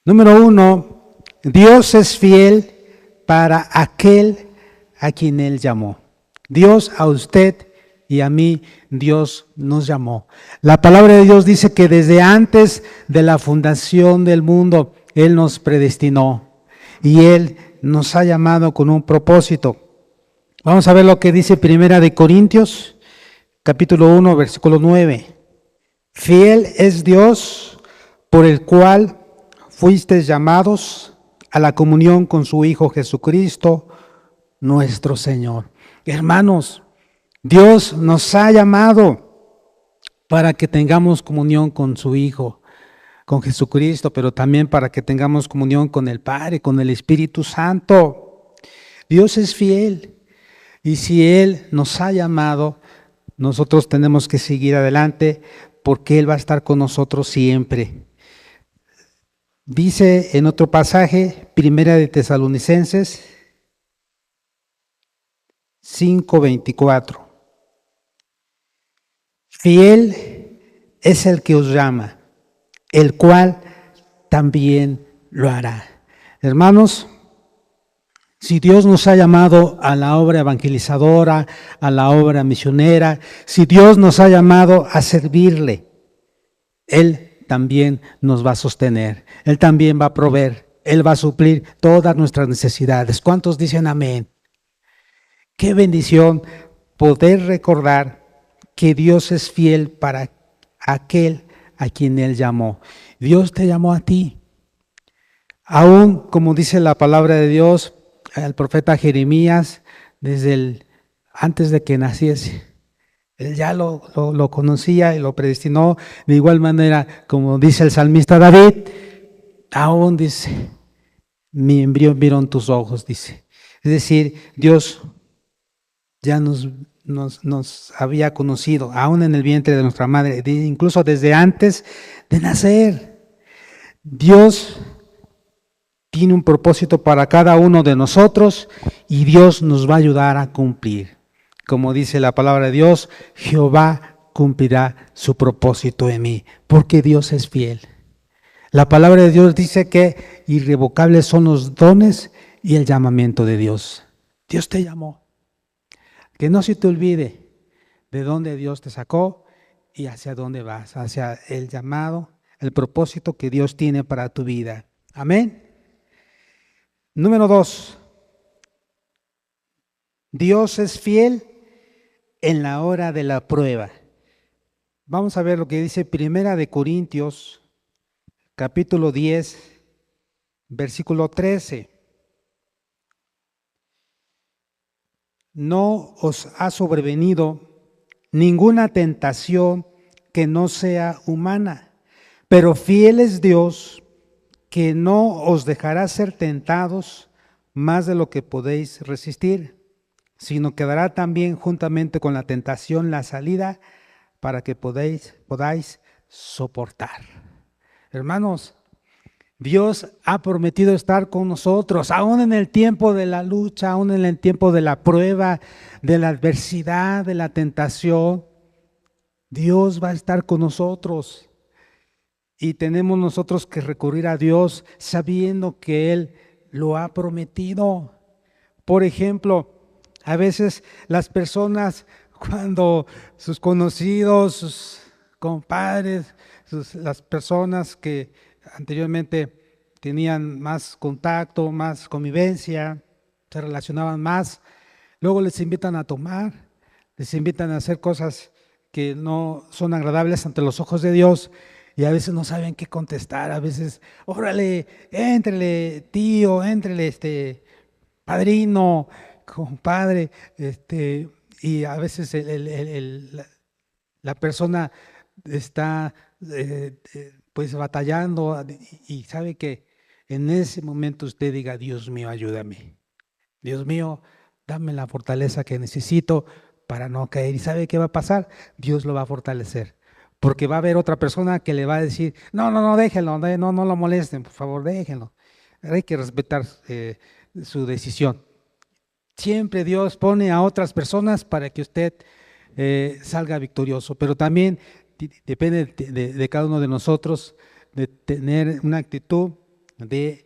Número 1, Dios es fiel para aquel a quien Él llamó. Dios a usted y a mí, Dios nos llamó. La palabra de Dios dice que desde antes de la fundación del mundo, Él nos predestinó y Él nos ha llamado con un propósito. Vamos a ver lo que dice Primera de Corintios, capítulo 1, versículo 9. Fiel es Dios por el cual fuisteis llamados a la comunión con su Hijo Jesucristo, nuestro Señor. Hermanos, Dios nos ha llamado para que tengamos comunión con su Hijo, con Jesucristo, pero también para que tengamos comunión con el Padre, con el Espíritu Santo. Dios es fiel y si Él nos ha llamado, nosotros tenemos que seguir adelante porque Él va a estar con nosotros siempre. Dice en otro pasaje, Primera de Tesalonicenses 5:24. Fiel es el que os llama, el cual también lo hará. Hermanos, si Dios nos ha llamado a la obra evangelizadora, a la obra misionera, si Dios nos ha llamado a servirle, Él también nos va a sostener, Él también va a proveer, Él va a suplir todas nuestras necesidades. ¿Cuántos dicen amén? Qué bendición poder recordar que Dios es fiel para aquel a quien Él llamó. Dios te llamó a ti. Aún, como dice la palabra de Dios, el profeta Jeremías, antes de que naciese, él ya lo conocía y lo predestinó. De igual manera, como dice el salmista David, aún dice, mi embrión vieron tus ojos, dice. Es decir, Dios ya nos había conocido, aún en el vientre de nuestra madre, incluso desde antes de nacer. Dios tiene un propósito para cada uno de nosotros y Dios nos va a ayudar a cumplir. Como dice la palabra de Dios, Jehová cumplirá su propósito en mí, porque Dios es fiel. La palabra de Dios dice que irrevocables son los dones y el llamamiento de Dios. Dios te llamó. Que no se te olvide de dónde Dios te sacó y hacia dónde vas, hacia el llamado, el propósito que Dios tiene para tu vida. Amén. Número 2. Dios es fiel en la hora de la prueba. Vamos a ver lo que dice Primera de Corintios, capítulo 10, versículo 13. No os ha sobrevenido ninguna tentación que no sea humana, pero fiel es Dios, que no os dejará ser tentados más de lo que podéis resistir, sino que dará también juntamente con la tentación la salida para que podáis soportar. Hermanos, Dios ha prometido estar con nosotros, aún en el tiempo de la lucha, aún en el tiempo de la prueba, de la adversidad, de la tentación. Dios va a estar con nosotros y tenemos nosotros que recurrir a Dios sabiendo que Él lo ha prometido. Por ejemplo, a veces las personas, cuando sus conocidos, sus compadres, las personas que anteriormente tenían más contacto, más convivencia, se relacionaban más, luego les invitan a tomar, les invitan a hacer cosas que no son agradables ante los ojos de Dios y a veces no saben qué contestar, a veces, órale, éntrele tío, éntrele padrino, compadre, y a veces la persona está pues batallando y sabe que en ese momento usted diga, Dios mío, ayúdame. Dios mío, dame la fortaleza que necesito para no caer. ¿Y sabe qué va a pasar? Dios lo va a fortalecer. Porque va a haber otra persona que le va a decir, no, déjenlo, no lo molesten, por favor, déjenlo. Hay que respetar su decisión. Siempre Dios pone a otras personas para que usted salga victorioso, pero también depende de cada uno de nosotros de tener una actitud de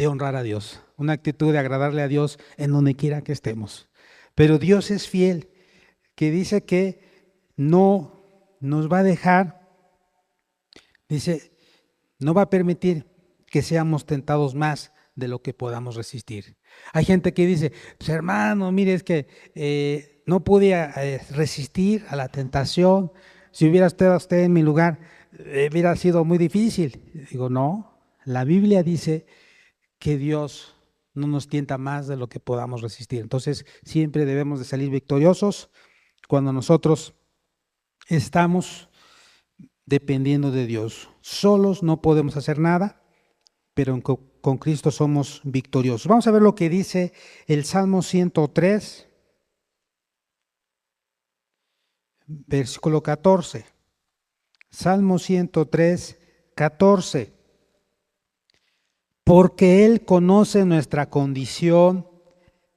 honrar a Dios, una actitud de agradarle a Dios en donde quiera que estemos. Pero Dios es fiel, que dice que no nos va a dejar, dice, no va a permitir que seamos tentados más de lo que podamos resistir. Hay gente que dice, pues hermano, mire, es que no podía resistir a la tentación. Si hubiera estado usted en mi lugar, hubiera sido muy difícil. Digo, no, la Biblia dice que Dios no nos tienta más de lo que podamos resistir. Entonces, siempre debemos de salir victoriosos cuando nosotros estamos dependiendo de Dios. Solos no podemos hacer nada, pero con Cristo somos victoriosos. Vamos a ver lo que dice el Salmo 103, versículo 14. Salmo 103, 14. Porque Él conoce nuestra condición,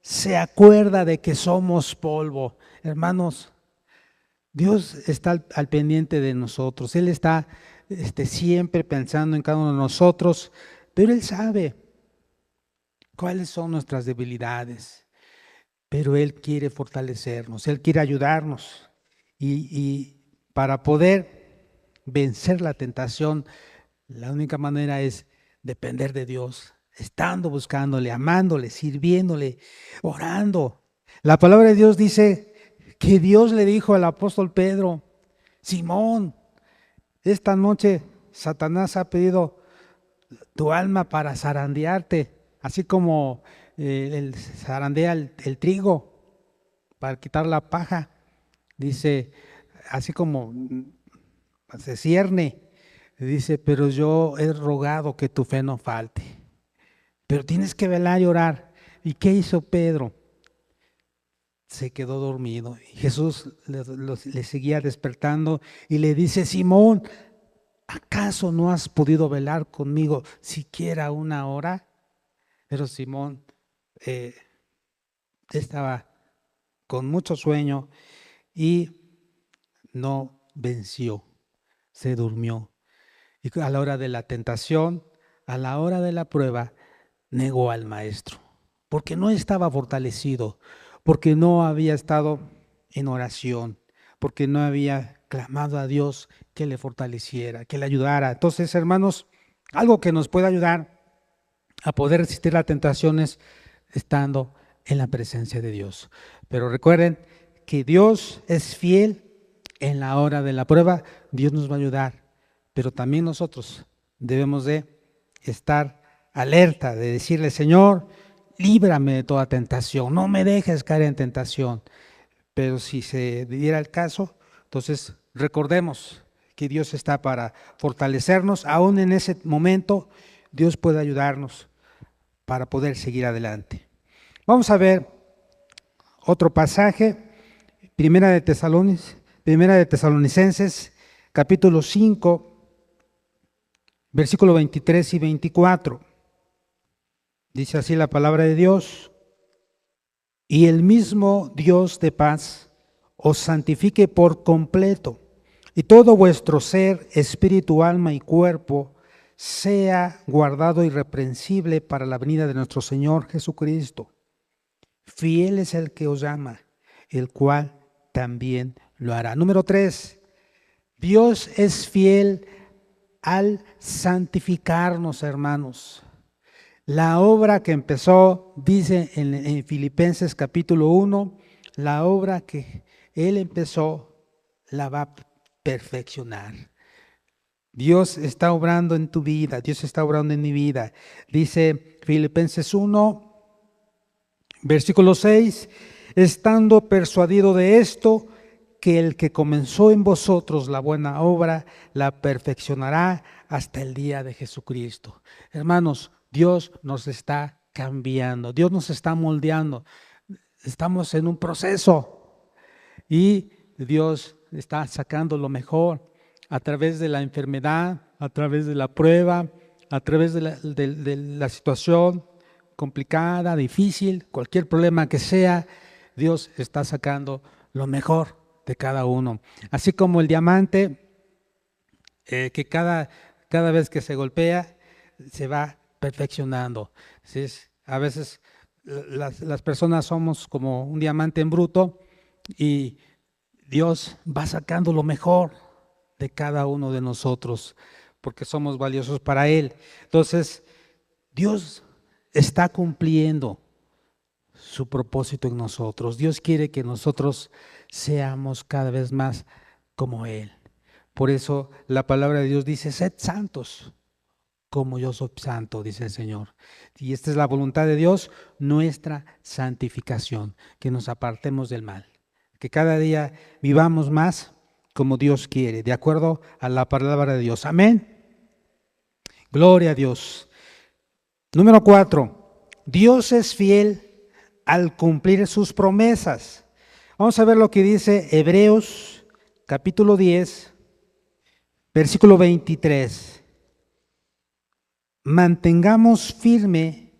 se acuerda de que somos polvo. Hermanos, Dios está al pendiente de nosotros. Él está siempre pensando en cada uno de nosotros, pero Él sabe cuáles son nuestras debilidades. Pero Él quiere fortalecernos, Él quiere ayudarnos. Y para poder vencer la tentación, la única manera es depender de Dios, estando buscándole, amándole, sirviéndole, orando. La palabra de Dios dice que Dios le dijo al apóstol Pedro, Simón, esta noche Satanás ha pedido tu alma para zarandearte, así como el zarandea el trigo para quitar la paja. Dice, así como se cierne. Dice, pero yo he rogado que tu fe no falte. Pero tienes que velar y orar. ¿Y qué hizo Pedro? Se quedó dormido. Y Jesús le seguía despertando y le dice, Simón, ¿acaso no has podido velar conmigo siquiera una hora? Pero Simón estaba con mucho sueño y no venció, se durmió. Y a la hora de la tentación, a la hora de la prueba, negó al maestro, porque no estaba fortalecido, porque no había estado en oración, porque no había clamado a Dios que le fortaleciera, que le ayudara. Entonces, hermanos, algo que nos puede ayudar a poder resistir la tentación es estando en la presencia de Dios. Pero recuerden que Dios es fiel en la hora de la prueba, Dios nos va a ayudar. Pero también nosotros debemos de estar alerta, de decirle, Señor, líbrame de toda tentación, no me dejes caer en tentación. Pero si se diera el caso, entonces recordemos que Dios está para fortalecernos. Aún en ese momento, Dios puede ayudarnos para poder seguir adelante. Vamos a ver otro pasaje, Primera de Tesalonicenses, capítulo 5, versículo 23 y 24. Dice así la palabra de Dios: y el mismo Dios de paz os santifique por completo, y todo vuestro ser, espíritu, alma y cuerpo sea guardado irreprensible para la venida de nuestro Señor Jesucristo. Fiel es el que os llama, el cual también lo hará. Número 3, Dios es fiel al santificarnos, hermanos. La obra que empezó, dice en Filipenses capítulo 1, la obra que Él empezó la va a perfeccionar. Dios está obrando en tu vida, Dios está obrando en mi vida. Dice Filipenses 1, versículo 6, estando persuadido de esto, que el que comenzó en vosotros la buena obra, la perfeccionará hasta el día de Jesucristo. Hermanos, Dios nos está cambiando, Dios nos está moldeando. Estamos en un proceso y Dios está sacando lo mejor a través de la enfermedad, a través de la prueba, a través de la situación complicada, difícil, cualquier problema que sea. Dios está sacando lo mejor de cada uno. Así como el diamante, que cada vez que se golpea, se va perfeccionando. ¿Sí? A veces las personas somos como un diamante en bruto y Dios va sacando lo mejor de cada uno de nosotros porque somos valiosos para Él. Entonces, Dios está cumpliendo su propósito en nosotros. Dios quiere que nosotros seamos cada vez más como Él. Por eso la palabra de Dios dice, sed santos, como yo soy santo, dice el Señor. Y esta es la voluntad de Dios, nuestra santificación, que nos apartemos del mal, que cada día vivamos más como Dios quiere, de acuerdo a la palabra de Dios. Amén. Gloria a Dios. Número 4, Dios es fiel al cumplir sus promesas. Vamos a ver lo que dice Hebreos capítulo 10, versículo 23. Mantengamos firme,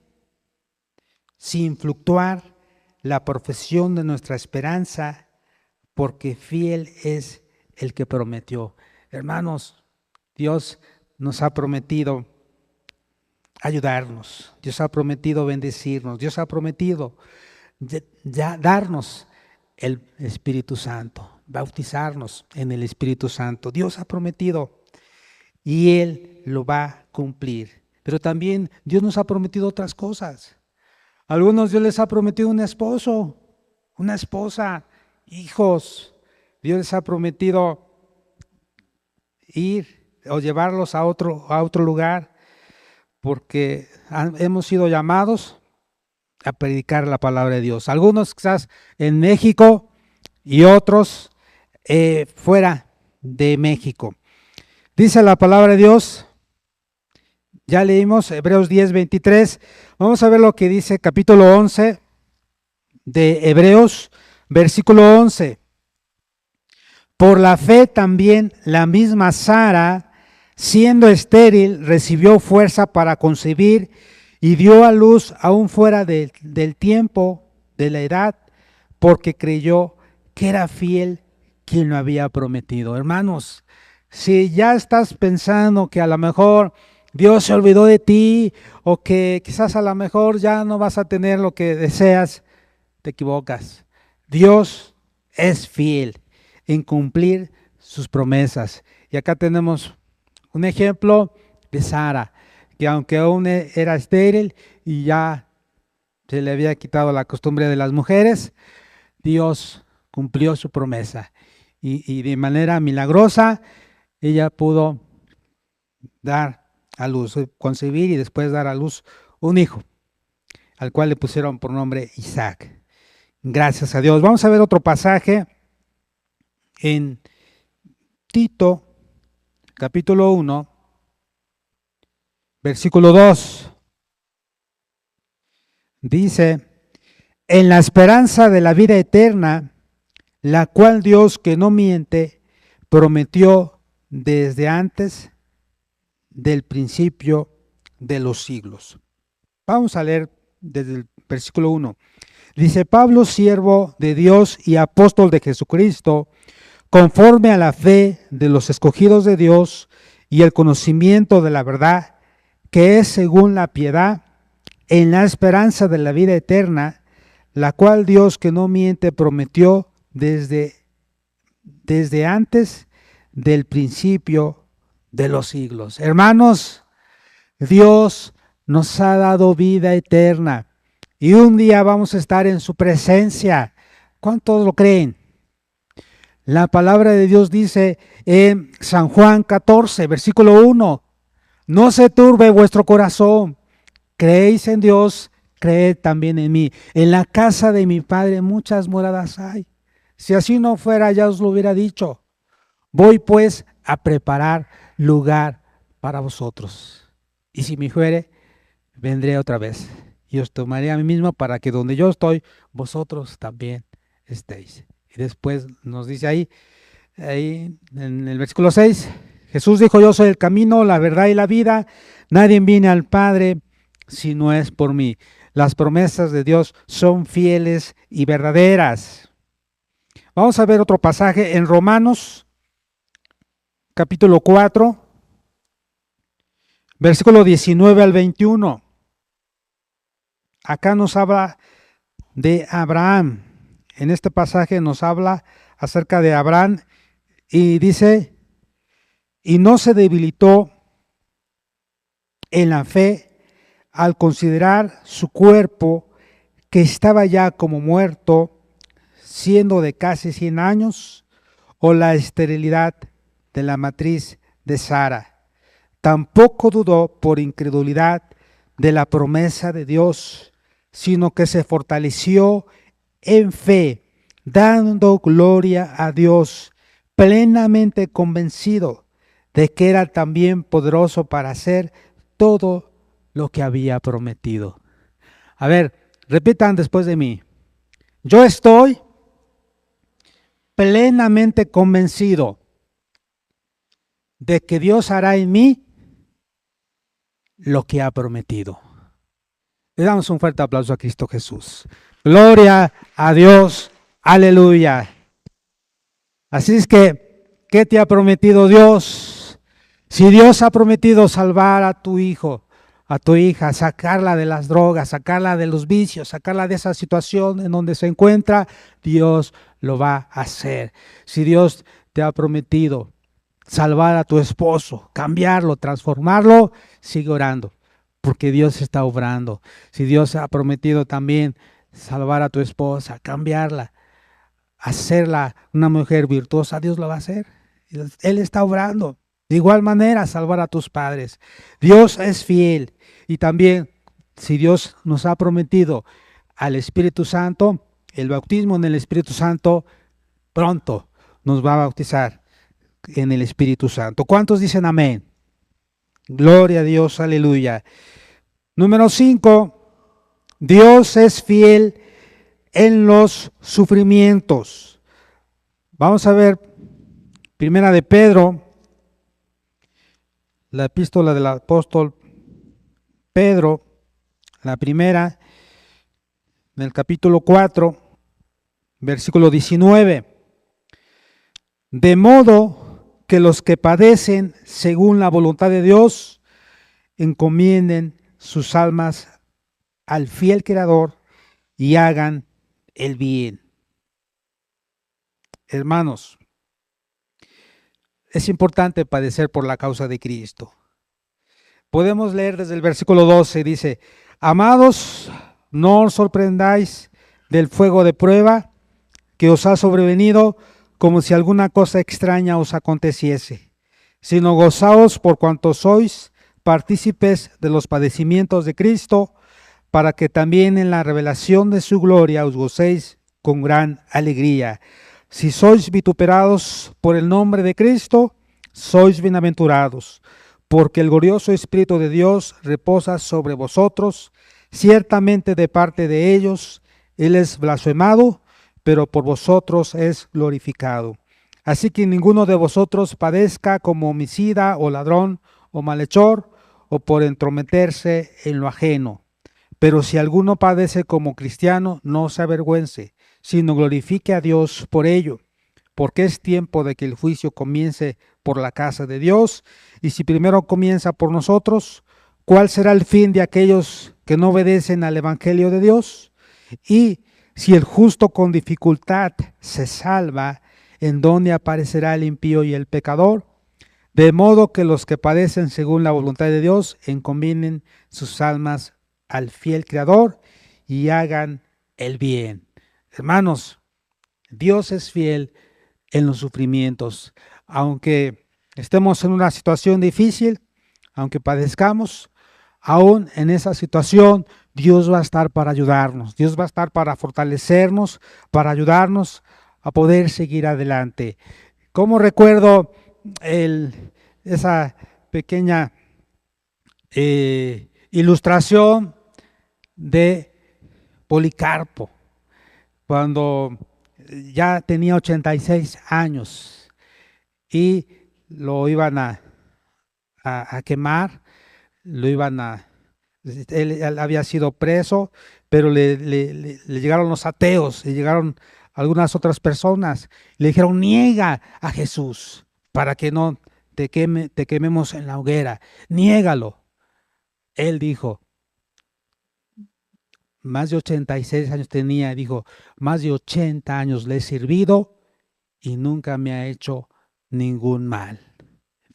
sin fluctuar, la profesión de nuestra esperanza, porque fiel es el que prometió. Hermanos, Dios nos ha prometido ayudarnos, Dios ha prometido bendecirnos, Dios ha prometido ya darnos el Espíritu Santo, bautizarnos en el Espíritu Santo. Dios ha prometido y Él lo va a cumplir. Pero también Dios nos ha prometido otras cosas. A algunos Dios les ha prometido un esposo, una esposa, hijos. Dios les ha prometido ir o llevarlos a otro lugar, porque hemos sido llamados a predicar la palabra de Dios. Algunos quizás en México y otros fuera de México. Dice la palabra de Dios, ya leímos Hebreos 10, 23. Vamos a ver lo que dice capítulo 11 de Hebreos, versículo 11. Por la fe también la misma Sara, siendo estéril, recibió fuerza para concebir y dio a luz aún fuera del tiempo, de la edad, porque creyó que era fiel quien lo había prometido. Hermanos, si ya estás pensando que a lo mejor Dios se olvidó de ti o que quizás a lo mejor ya no vas a tener lo que deseas, te equivocas. Dios es fiel en cumplir sus promesas. Y acá tenemos un ejemplo de Sara, que aunque aún era estéril y ya se le había quitado la costumbre de las mujeres, Dios cumplió su promesa. Y de manera milagrosa, ella pudo dar a luz, concebir y después dar a luz un hijo, al cual le pusieron por nombre Isaac. Gracias a Dios. Vamos a ver otro pasaje en Tito, capítulo 1, versículo 2. Dice, en la esperanza de la vida eterna, la cual Dios, que no miente, prometió desde antes del principio de los siglos. Vamos a leer desde el versículo 1. Dice, Pablo, siervo de Dios y apóstol de Jesucristo, conforme a la fe de los escogidos de Dios y el conocimiento de la verdad, que es según la piedad, en la esperanza de la vida eterna, la cual Dios, que no miente, prometió desde antes del principio de los siglos. Hermanos, Dios nos ha dado vida eterna y un día vamos a estar en su presencia. ¿Cuántos lo creen? La palabra de Dios dice en San Juan 14, versículo 1, no se turbe vuestro corazón, creéis en Dios, creed también en mí. En la casa de mi Padre muchas moradas hay. Si así no fuera, ya os lo hubiera dicho. Voy pues a preparar lugar para vosotros. Y si me fuere, vendré otra vez y os tomaré a mí mismo para que donde yo estoy, vosotros también estéis. Y después nos dice ahí en el versículo 6, Jesús dijo, yo soy el camino, la verdad y la vida. Nadie viene al Padre si no es por mí. Las promesas de Dios son fieles y verdaderas. Vamos a ver otro pasaje en Romanos, capítulo 4, Versículo 19 al 21. Acá nos habla de Abraham. En este pasaje nos habla acerca de Abraham y dice, y no se debilitó en la fe al considerar su cuerpo que estaba ya como muerto, siendo de casi 100 años, o la esterilidad de la matriz de Sara. Tampoco dudó por incredulidad de la promesa de Dios, sino que se fortaleció en fe, dando gloria a Dios, plenamente convencido de que era también poderoso para hacer todo lo que había prometido. A ver, repitan después de mí. Yo estoy plenamente convencido de que Dios hará en mí lo que ha prometido. Le damos un fuerte aplauso a Cristo Jesús. Gloria a Dios. Aleluya. Así es que, ¿qué te ha prometido Dios? Si Dios ha prometido salvar a tu hijo, a tu hija, sacarla de las drogas, sacarla de los vicios, sacarla de esa situación en donde se encuentra, Dios lo va a hacer. Si Dios te ha prometido salvar a tu esposo, cambiarlo, transformarlo, sigue orando, porque Dios está obrando. Si Dios ha prometido también salvar a tu esposa, cambiarla, hacerla una mujer virtuosa, Dios lo va a hacer. Él está obrando. De igual manera, salvar a tus padres. Dios es fiel. Y también, si Dios nos ha prometido al Espíritu Santo, el bautismo en el Espíritu Santo, pronto nos va a bautizar en el Espíritu Santo. ¿Cuántos dicen amén? Gloria a Dios, aleluya. Número 5, Dios es fiel en los sufrimientos. Vamos a ver, primera de Pedro, la epístola del apóstol Pedro, la primera, en el capítulo 4, versículo 19. De modo que los que padecen según la voluntad de Dios encomienden sus almas al fiel Creador y hagan el bien. Hermanos, es importante padecer por la causa de Cristo. Podemos leer desde el versículo 12, dice, amados, no os sorprendáis del fuego de prueba que os ha sobrevenido como si alguna cosa extraña os aconteciese, sino gozaos por cuanto sois partícipes de los padecimientos de Cristo, para que también en la revelación de su gloria os gocéis con gran alegría. Si sois vituperados por el nombre de Cristo, sois bienaventurados, porque el glorioso Espíritu de Dios reposa sobre vosotros. Ciertamente de parte de ellos Él es blasfemado, pero por vosotros es glorificado. Así que ninguno de vosotros padezca como homicida o ladrón o malhechor o por entrometerse en lo ajeno. Pero si alguno padece como cristiano, no se avergüence, sino glorifique a Dios por ello, porque es tiempo de que el juicio comience por la casa de Dios, y si primero comienza por nosotros, ¿cuál será el fin de aquellos que no obedecen al Evangelio de Dios? Y si el justo con dificultad se salva, ¿en dónde aparecerá el impío y el pecador? De modo que los que padecen según la voluntad de Dios encomienden sus almas al fiel Creador y hagan el bien. Hermanos, Dios es fiel en los sufrimientos. Aunque estemos en una situación difícil, aunque padezcamos, aún en esa situación Dios va a estar para ayudarnos. Dios va a estar para fortalecernos, para ayudarnos a poder seguir adelante. Como recuerdo esa pequeña ilustración de Policarpo, cuando ya tenía 86 años y lo iban a quemar, él había sido preso, pero le llegaron los ateos, le llegaron algunas otras personas, le dijeron, niega a Jesús para que no te quememos en la hoguera, niégalo. Él dijo, más de 86 años tenía, dijo, más de 80 años le he servido y nunca me ha hecho ningún mal.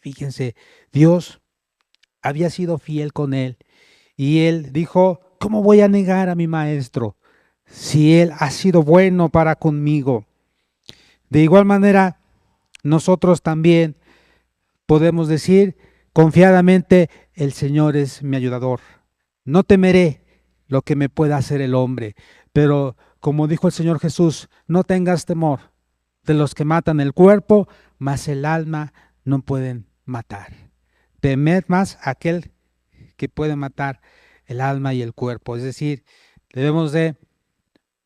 Fíjense, Dios había sido fiel con él y él dijo, ¿cómo voy a negar a mi maestro si él ha sido bueno para conmigo? De igual manera, nosotros también podemos decir confiadamente, el Señor es mi ayudador. No temeré lo que me pueda hacer el hombre, pero como dijo el Señor Jesús, no tengas temor de los que matan el cuerpo, mas el alma no pueden matar. Temed más a aquel que puede matar el alma y el cuerpo. Es decir, debemos de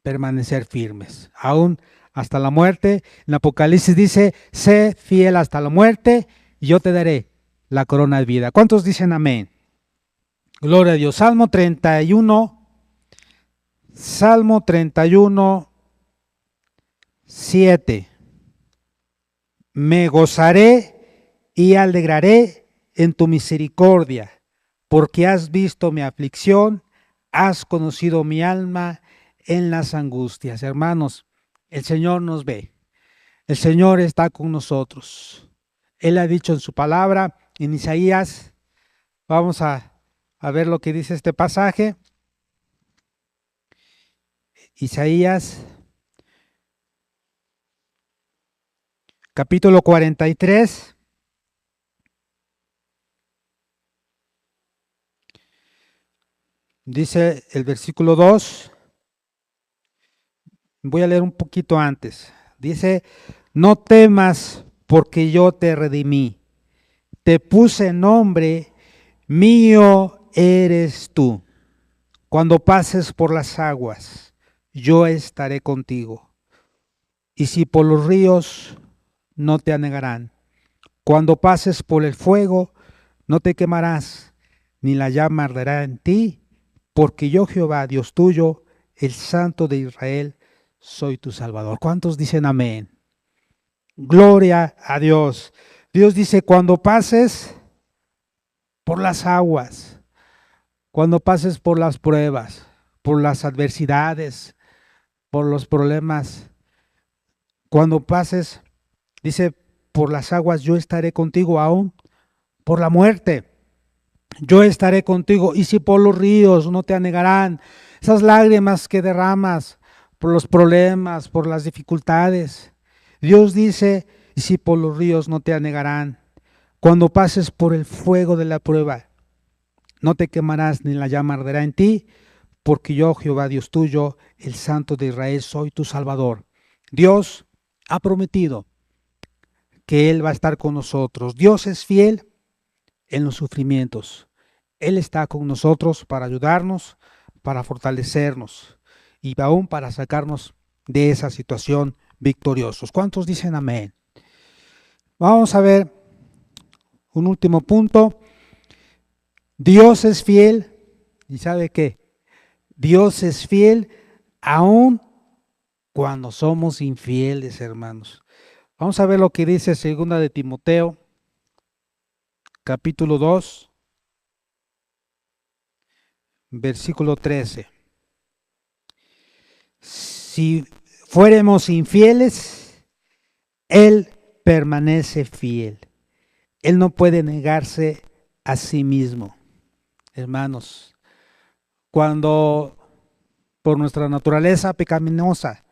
permanecer firmes, aún hasta la muerte. En Apocalipsis dice, sé fiel hasta la muerte y yo te daré la corona de vida. ¿Cuántos dicen amén? Gloria a Dios. Salmo 31, 7. Me gozaré y alegraré en tu misericordia, porque has visto mi aflicción, has conocido mi alma en las angustias. Hermanos, el Señor nos ve, el Señor está con nosotros. Él ha dicho en su palabra, en Isaías, vamos a ver lo que dice este pasaje. Isaías, capítulo 43. Dice el versículo 2. Voy a leer un poquito antes. Dice, no temas porque yo te redimí. Te puse nombre, mío eres tú. Cuando pases por las aguas, yo estaré contigo. Y si por los ríos, no te anegarán. Cuando pases por el fuego, no te quemarás, ni la llama arderá en ti, porque yo Jehová, Dios tuyo, el Santo de Israel, soy tu Salvador. ¿Cuántos dicen amén? Gloria a Dios. Dios dice, cuando pases por las aguas, cuando pases por las pruebas, por las adversidades, por los problemas, cuando pases, dice, por las aguas yo estaré contigo, aún por la muerte yo estaré contigo. Y si por los ríos, no te anegarán. Esas lágrimas que derramas por los problemas, por las dificultades, Dios dice, y si por los ríos, no te anegarán. Cuando pases por el fuego de la prueba, no te quemarás, ni la llama arderá en ti, porque yo, Jehová Dios tuyo, el Santo de Israel, soy tu Salvador. Dios ha prometido que Él va a estar con nosotros. Dios es fiel en los sufrimientos. Él está con nosotros para ayudarnos, para fortalecernos y aún para sacarnos de esa situación victoriosos. ¿Cuántos dicen amén? Vamos a ver un último punto. Dios es fiel, ¿y sabe qué? Dios es fiel aún cuando somos infieles, hermanos. Vamos a ver lo que dice 2 de Timoteo, capítulo 2, versículo 13. Si fuéramos infieles, Él permanece fiel. Él no puede negarse a sí mismo. Hermanos, cuando por nuestra naturaleza pecaminosa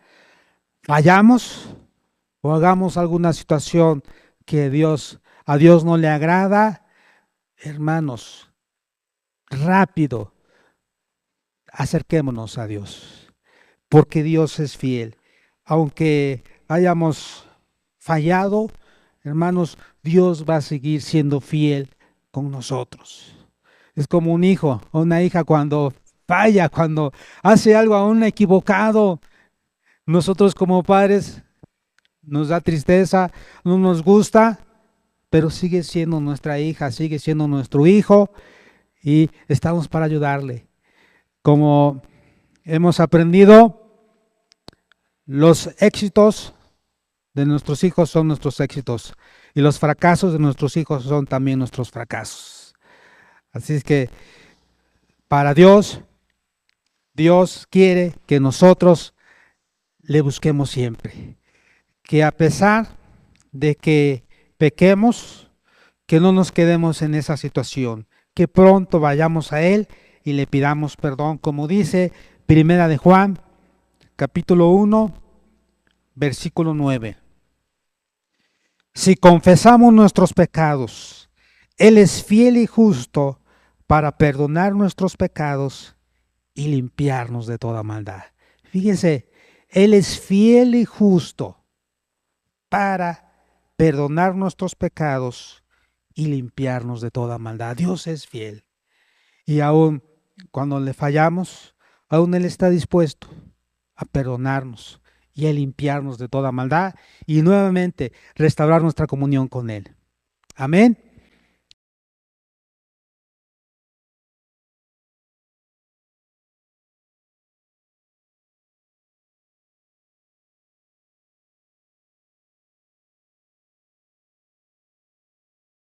fallamos o hagamos alguna situación que a Dios no le agrada, hermanos, rápido acerquémonos a Dios, porque Dios es fiel. Aunque hayamos fallado, hermanos, Dios va a seguir siendo fiel con nosotros. Es como un hijo o una hija cuando falla, cuando hace algo aún equivocado. Nosotros como padres nos da tristeza, no nos gusta, pero sigue siendo nuestra hija, sigue siendo nuestro hijo y estamos para ayudarle. Como hemos aprendido, los éxitos de nuestros hijos son nuestros éxitos y los fracasos de nuestros hijos son también nuestros fracasos. Así es que Para Dios, Dios quiere que nosotros le busquemos siempre. Que a pesar de que pequemos, que no nos quedemos en esa situación, que pronto vayamos a Él y le pidamos perdón, como dice Primera de Juan, capítulo 1, versículo 9. Si confesamos nuestros pecados, Él es fiel y justo para perdonar nuestros pecados y limpiarnos de toda maldad. Fíjense, Él es fiel y justo para perdonar nuestros pecados y limpiarnos de toda maldad. Dios es fiel. Y aún cuando le fallamos, aún Él está dispuesto a perdonarnos y a limpiarnos de toda maldad y nuevamente restaurar nuestra comunión con Él. Amén.